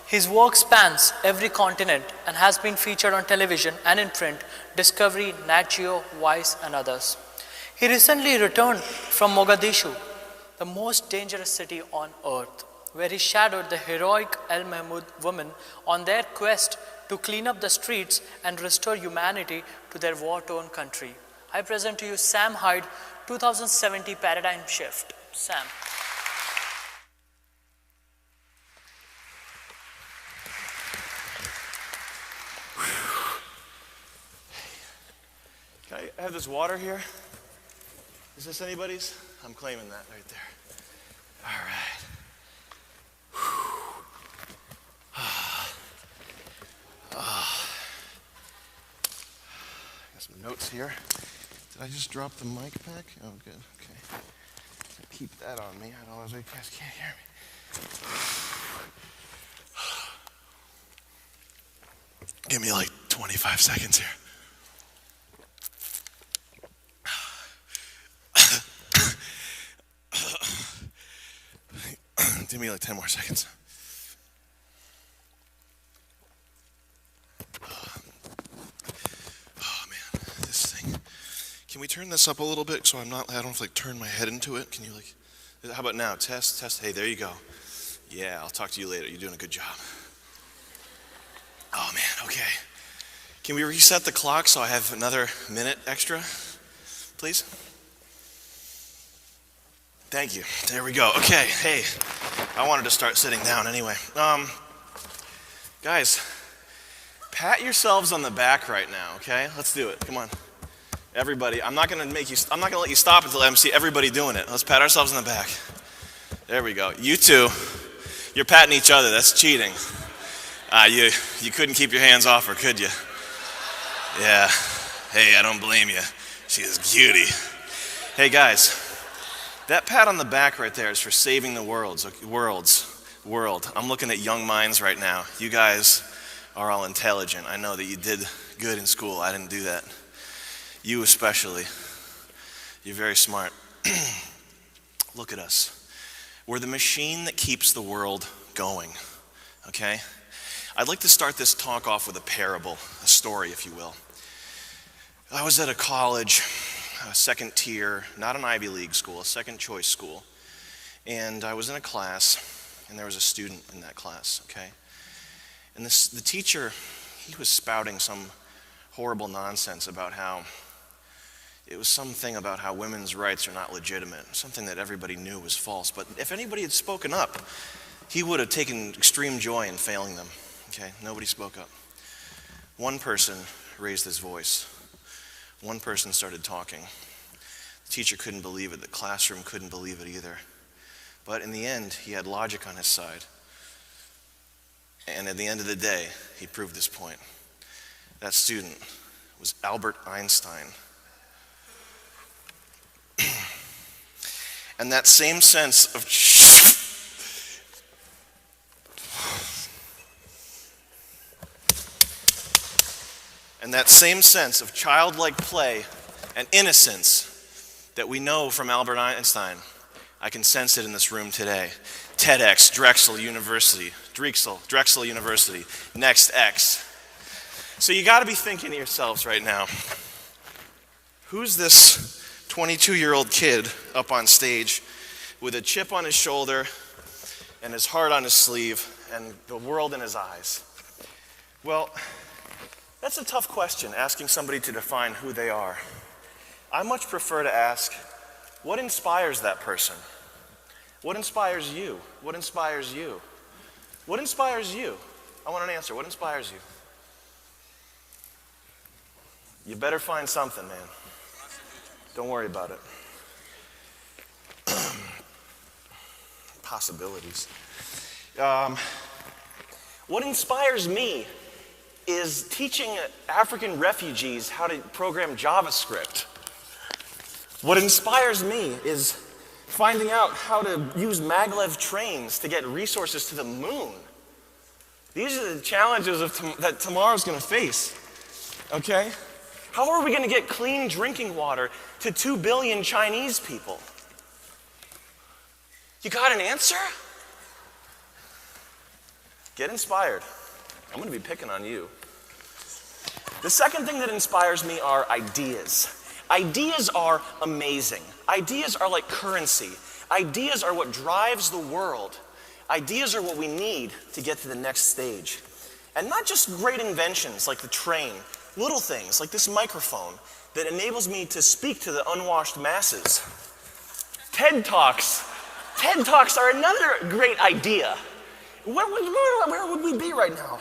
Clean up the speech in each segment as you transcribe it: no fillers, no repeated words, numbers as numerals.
His work spans every continent and has been featured on television and in print, Discovery, Nat Geo, Vice, and others. He recently returned from Mogadishu, the most dangerous city on earth, where he shadowed the heroic El Mahmoud women on their quest to clean up the streets and restore humanity to their war-torn country. I present to you Sam Hyde, 2070 Paradigm Shift. Sam. Can I have this water here? Is this anybody's? I'm claiming that right there. All right. Got some notes here. Did I just drop the mic back? Oh, good. Okay. Keep that on me. Otherwise, you guys can't hear me. Give me like 25 seconds here. Give me like 10 more seconds. Oh man, this thing. Can we turn this up a little bit so I don't have to like turn my head into it? Can you like, how about now? Test. Hey, there you go. Yeah, I'll talk to you later. You're doing a good job. Oh man, okay. Can we reset the clock so I have another minute extra, please? Thank you. There we go. Okay, hey, I wanted to start sitting down anyway. Guys, pat yourselves on the back right now, okay? Let's do it. Come on. Everybody, I'm not gonna let you stop until I see everybody doing it. Let's pat ourselves on the back. There we go. You two, you're patting each other. That's cheating. You couldn't keep your hands off her, could you? Yeah. Hey, I don't blame you. She's a cutie. Hey guys. That pat on the back right there is for saving the world. I'm looking at young minds right now. You guys are all intelligent. I know that you did good in school. I didn't do that. You especially. You're very smart. Look at us. We're the machine that keeps the world going, okay? I'd like to start this talk off with a parable, a story, if you will. I was at a college, a second tier, not an Ivy League school, a second choice school. And I was in a class, and there was a student in that class, okay? And the teacher, he was spouting some horrible nonsense about how, it was something about how women's rights are not legitimate, something that everybody knew was false. But if anybody had spoken up, he would have taken extreme joy in failing them, okay? Nobody spoke up. One person raised his voice. One person started talking. The teacher couldn't believe it. The classroom couldn't believe it either. But in the end, he had logic on his side. And at the end of the day, he proved his point. That student was Albert Einstein. And that same sense of childlike play and innocence that we know from Albert Einstein, I can sense it in this room today. TEDx, Drexel University, Next X. So you got to be thinking to yourselves right now, who's this 22-year-old kid up on stage with a chip on his shoulder and his heart on his sleeve and the world in his eyes? Well, that's a tough question, asking somebody to define who they are. I much prefer to ask, what inspires that person? What inspires you? What inspires you? What inspires you? I want an answer. What inspires you? You better find something, man. Don't worry about it. Possibilities. What inspires me is teaching African refugees how to program JavaScript. What inspires me is finding out how to use maglev trains to get resources to the moon. These are the challenges that tomorrow's going to face, okay? How are we going to get clean drinking water to 2 billion Chinese people? You got an answer? Get inspired. I'm going to be picking on you. The second thing that inspires me are ideas. Ideas are amazing. Ideas are like currency. Ideas are what drives the world. Ideas are what we need to get to the next stage. And not just great inventions like the train, little things like this microphone that enables me to speak to the unwashed masses. TED Talks. TED Talks are another great idea. Where would we be right now?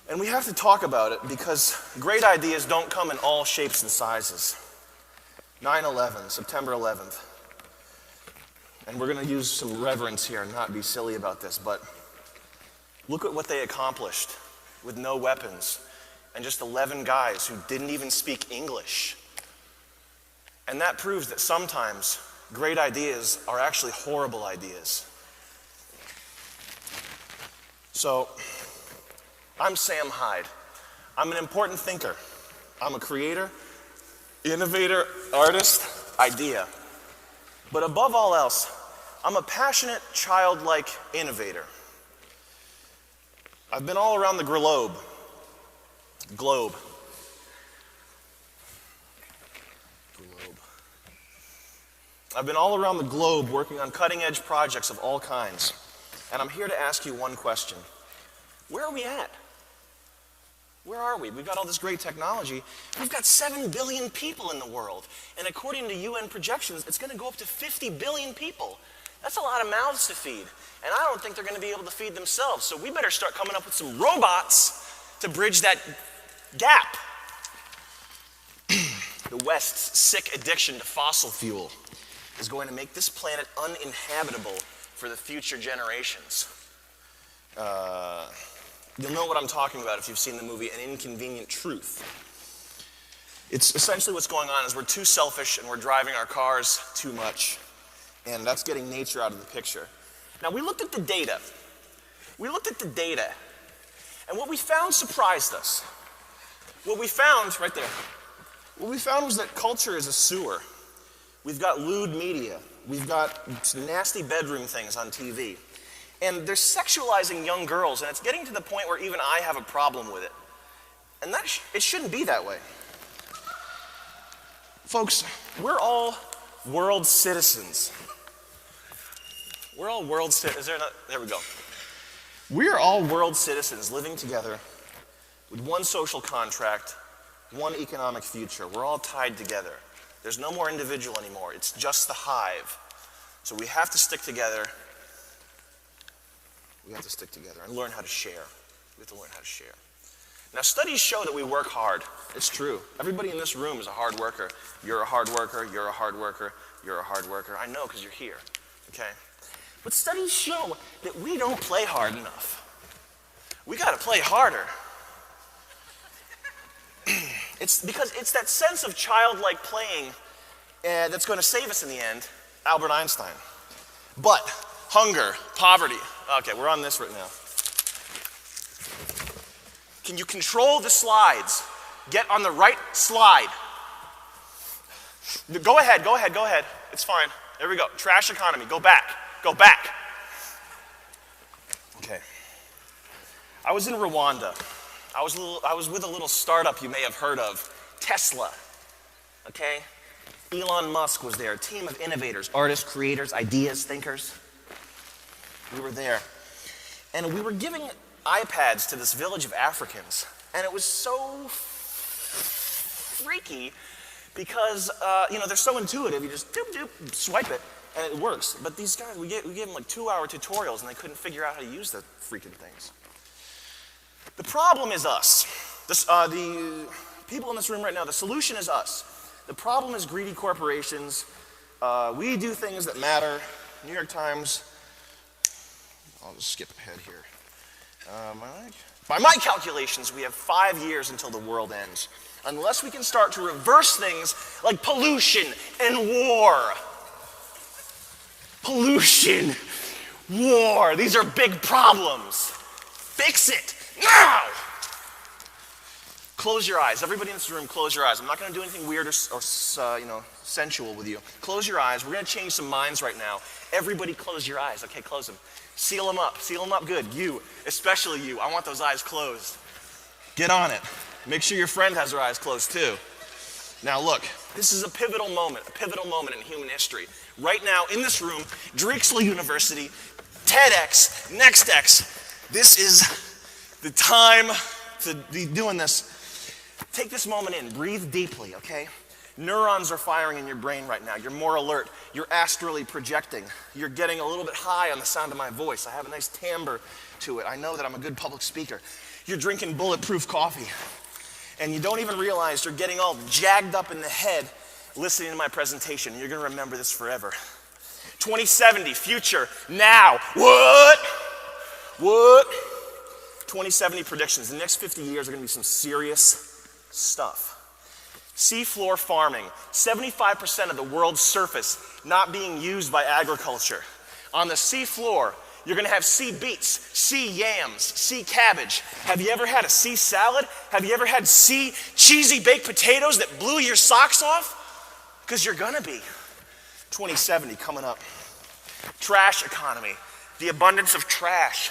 And we have to talk about it because great ideas don't come in all shapes and sizes. 9/11, September 11th. And we're going to use some reverence here and not be silly about this, but look at what they accomplished with no weapons and just 11 guys who didn't even speak English. And that proves that sometimes great ideas are actually horrible ideas. So, I'm Sam Hyde. I'm an important thinker. I'm a creator, innovator, artist, idea. But above all else, I'm a passionate, childlike innovator. I've been all around the globe. I've been all around the globe working on cutting-edge projects of all kinds. And I'm here to ask you one question. Where are we at? Where are we? We've got all this great technology. We've got 7 billion people in the world. And according to UN projections, it's going to go up to 50 billion people. That's a lot of mouths to feed. And I don't think they're going to be able to feed themselves. So we better start coming up with some robots to bridge that gap. The West's sick addiction to fossil fuel is going to make this planet uninhabitable for the future generations. You'll know what I'm talking about if you've seen the movie An Inconvenient Truth. It's essentially what's going on is we're too selfish and we're driving our cars too much. And that's getting nature out of the picture. Now, we looked at the data. And what we found surprised us. What we found, right there, what we found was that culture is a sewer. We've got lewd media. We've got nasty bedroom things on TV. And they're sexualizing young girls, and it's getting to the point where even I have a problem with it. And it shouldn't be that way. Folks, we're all world citizens. We're all world citizens. There we go. We're all world citizens living together with one social contract, one economic future. We're all tied together. There's no more individual anymore. It's just the hive. So we have to stick together. We have to stick together and learn how to share. We have to learn how to share. Now, studies show that we work hard. It's true. Everybody in this room is a hard worker. You're a hard worker. You're a hard worker. You're a hard worker. I know because you're here. Okay? But studies show that we don't play hard enough. We got to play harder. It's because it's that sense of childlike playing that's going to save us in the end. Albert Einstein. But hunger, poverty. Okay, we're on this right now. Can you control the slides? Get on the right slide. Go ahead. It's fine. There we go. Trash economy. Go back. Okay. I was in Rwanda. I was with a little startup you may have heard of, Tesla. Okay? Elon Musk was there, a team of innovators, artists, creators, ideas, thinkers. We were there. And we were giving iPads to this village of Africans. And it was so freaky because, they're so intuitive. You just doop, swipe it, and it works. But these guys, we gave them like 2-hour tutorials, and they couldn't figure out how to use the freaking things. The problem is us. The people in this room right now, the solution is us. The problem is greedy corporations. We do things that matter. New York Times. I'll just skip ahead here. By my calculations, we have 5 years until the world ends. Unless we can start to reverse things like pollution and war. Pollution, war, these are big problems. Fix it now! Close your eyes. Everybody in this room, close your eyes. I'm not going to do anything weird or sensual with you. Close your eyes. We're going to change some minds right now. Everybody close your eyes. Okay, close them. Seal them up. Seal them up good. You, especially you. I want those eyes closed. Get on it. Make sure your friend has their eyes closed too. Now look, this is a pivotal moment in human history. Right now in this room, Drexel University, TEDx, NextX. This is the time to be doing this. Take this moment in, breathe deeply, okay? Neurons are firing in your brain right now. You're more alert. You're astrally projecting. You're getting a little bit high on the sound of my voice. I have a nice timbre to it. I know that I'm a good public speaker. You're drinking bulletproof coffee. And you don't even realize you're getting all jagged up in the head listening to my presentation. You're going to remember this forever. 2070, future, now. What? 2070 predictions. The next 50 years are going to be some serious stuff. Seafloor farming. 75% of the world's surface not being used by agriculture. On the seafloor, you're going to have sea beets, sea yams, sea cabbage. Have you ever had a sea salad? Have you ever had sea cheesy baked potatoes that blew your socks off? Because you're going to be. 2070 coming up. Trash economy. The abundance of trash.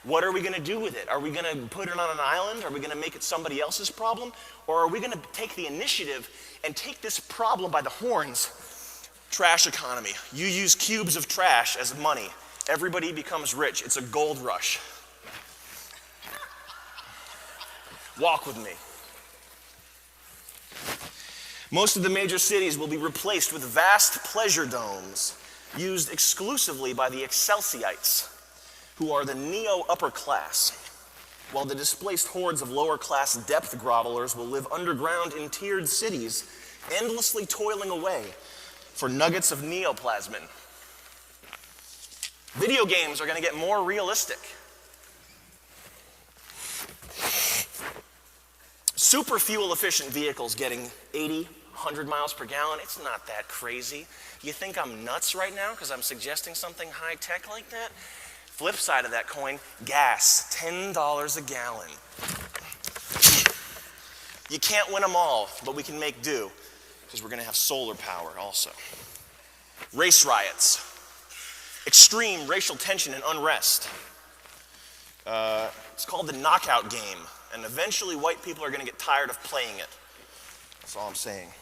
What are we going to do with it? Are we going to put it on an island? Are we going to make it somebody else's problem? Or are we going to take the initiative and take this problem by the horns? Trash economy. You use cubes of trash as money. Everybody becomes rich. It's a gold rush. Walk with me. Most of the major cities will be replaced with vast pleasure domes used exclusively by the Excelsiites, who are the neo-upper class, while the displaced hordes of lower-class depth grovelers will live underground in tiered cities, endlessly toiling away for nuggets of neoplasmin. Video games are going to get more realistic. Super fuel-efficient vehicles getting 80, 100 miles per gallon, it's not that crazy. You think I'm nuts right now because I'm suggesting something high-tech like that? Flip side of that coin, gas, $10 a gallon. You can't win them all, but we can make do because we're going to have solar power also. Race riots, extreme racial tension and unrest. It's called the knockout game, and eventually white people are going to get tired of playing it. That's all I'm saying.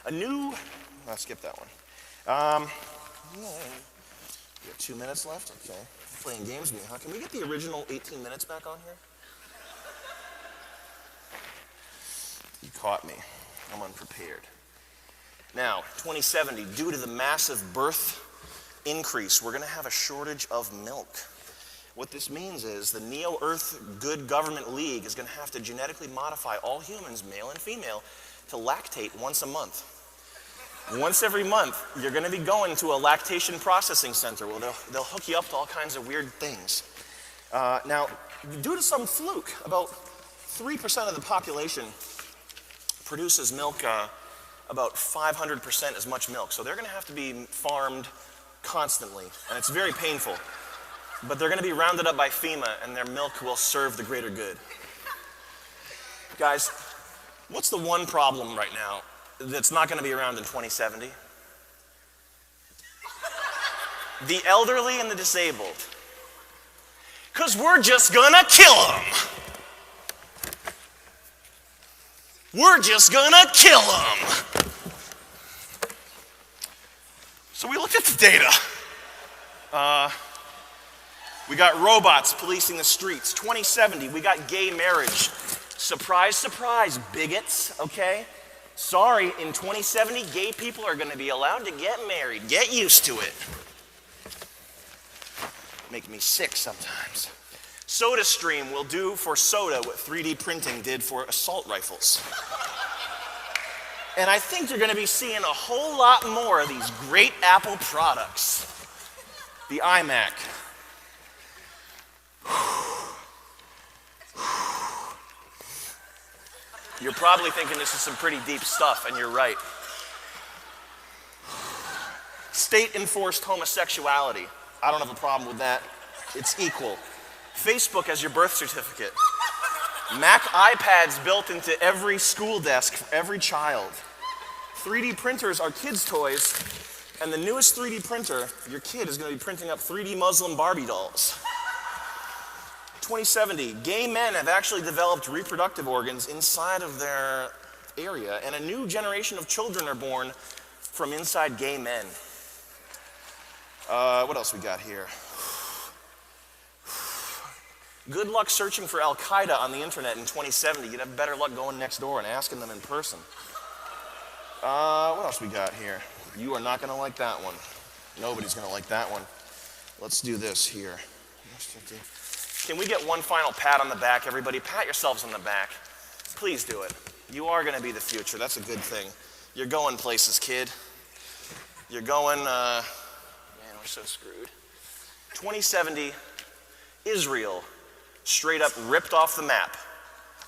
I'll skip that one. We have 2 minutes left, okay. Playing games with me, huh? Can we get the original 18 minutes back on here? You caught me. I'm unprepared. Now, 2070, due to the massive birth increase, we're going to have a shortage of milk. What this means is the Neo-Earth Good Government League is going to have to genetically modify all humans, male and female, to lactate once a month. Once every month, you're going to be going to a lactation processing center where they'll hook you up to all kinds of weird things. Now, due to some fluke, about 3% of the population produces milk, about 500% as much milk. So they're going to have to be farmed constantly, and it's very painful. But they're going to be rounded up by FEMA, and their milk will serve the greater good. Guys, what's the one problem right now that's not going to be around in 2070? The elderly and the disabled. Because we're just going to kill them. We're just going to kill them. So we looked at the data. We got robots policing the streets. 2070, we got gay marriage. Surprise, surprise, bigots, okay? Sorry, in 2070, gay people are going to be allowed to get married. Get used to it. Make me sick sometimes. SodaStream will do for soda what 3D printing did for assault rifles. And I think you're going to be seeing a whole lot more of these great Apple products. The iMac. You're probably thinking this is some pretty deep stuff, and you're right. State-enforced homosexuality. I don't have a problem with that. It's equal. Facebook as your birth certificate. Mac iPads built into every school desk for every child. 3D printers are kids' toys, and the newest 3D printer, your kid is going to be printing up 3D Muslim Barbie dolls. 2070, gay men have actually developed reproductive organs inside of their area, and a new generation of children are born from inside gay men. What else we got here? Good luck searching for Al-Qaeda on the internet in 2070. You'd have better luck going next door and asking them in person. What else we got here? You are not going to like that one. Nobody's going to like that one. Let's do this here. Can we get one final pat on the back, everybody? Pat yourselves on the back. Please do it. You are going to be the future. That's a good thing. You're going places, kid. You're going, man, we're so screwed. 2070, Israel straight up ripped off the map.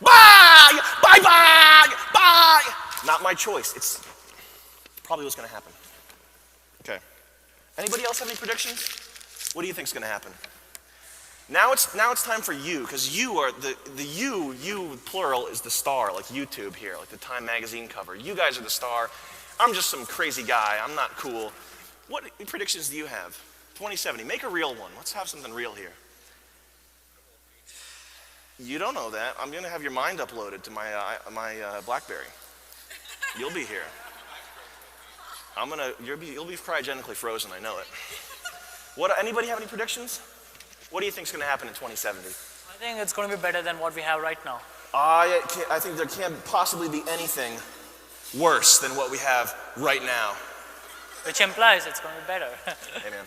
Bye! Bye bye! Bye! Not my choice. It's probably what's going to happen. Okay. Anybody else have any predictions? What do you think is going to happen? Now it's time for you, because you are you plural is the star, like YouTube here, like the Time magazine cover. You guys are the star. I'm just some crazy guy. I'm not cool. What predictions do you have? 2070. Make a real one. Let's have something real here. You don't know that. I'm going to have your mind uploaded to my BlackBerry. You'll be here. You'll be cryogenically frozen. I know it. Anybody have any predictions? What do you think is going to happen in 2070? I think it's going to be better than what we have right now. I think there can't possibly be anything worse than what we have right now. Which implies it's going to be better. Hey, man.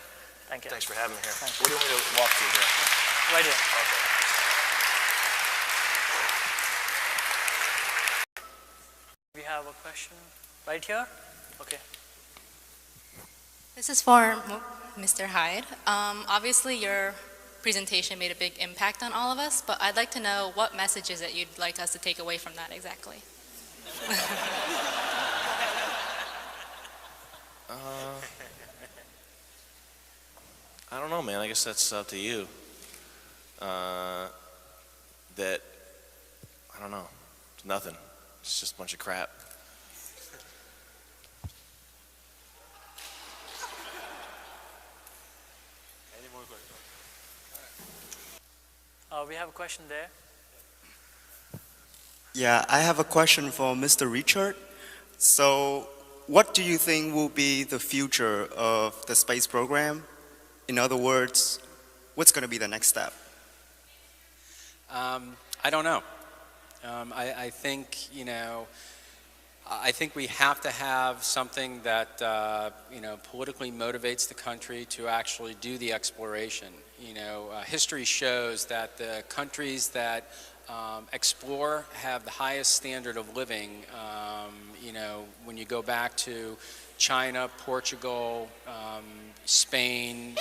Thank you. Thanks for having me here. Thank you. What do you want me to walk through here? Right here. Okay. We have a question right here. Okay. This is for Mr. Hyde. Obviously, your presentation made a big impact on all of us, but I'd like to know what messages that you'd like us to take away from that exactly. I don't know, man. I guess that's up to you. I don't know. It's nothing. It's just a bunch of crap. Any more questions? We have a question there. Yeah, I have a question for Mr. Richard. So, what do you think will be the future of the space program? In other words, what's going to be the next step? I don't know. I think, I think we have to have something that, politically motivates the country to actually do the exploration. History shows that the countries that explore have the highest standard of living. When you go back to China, Portugal, Spain,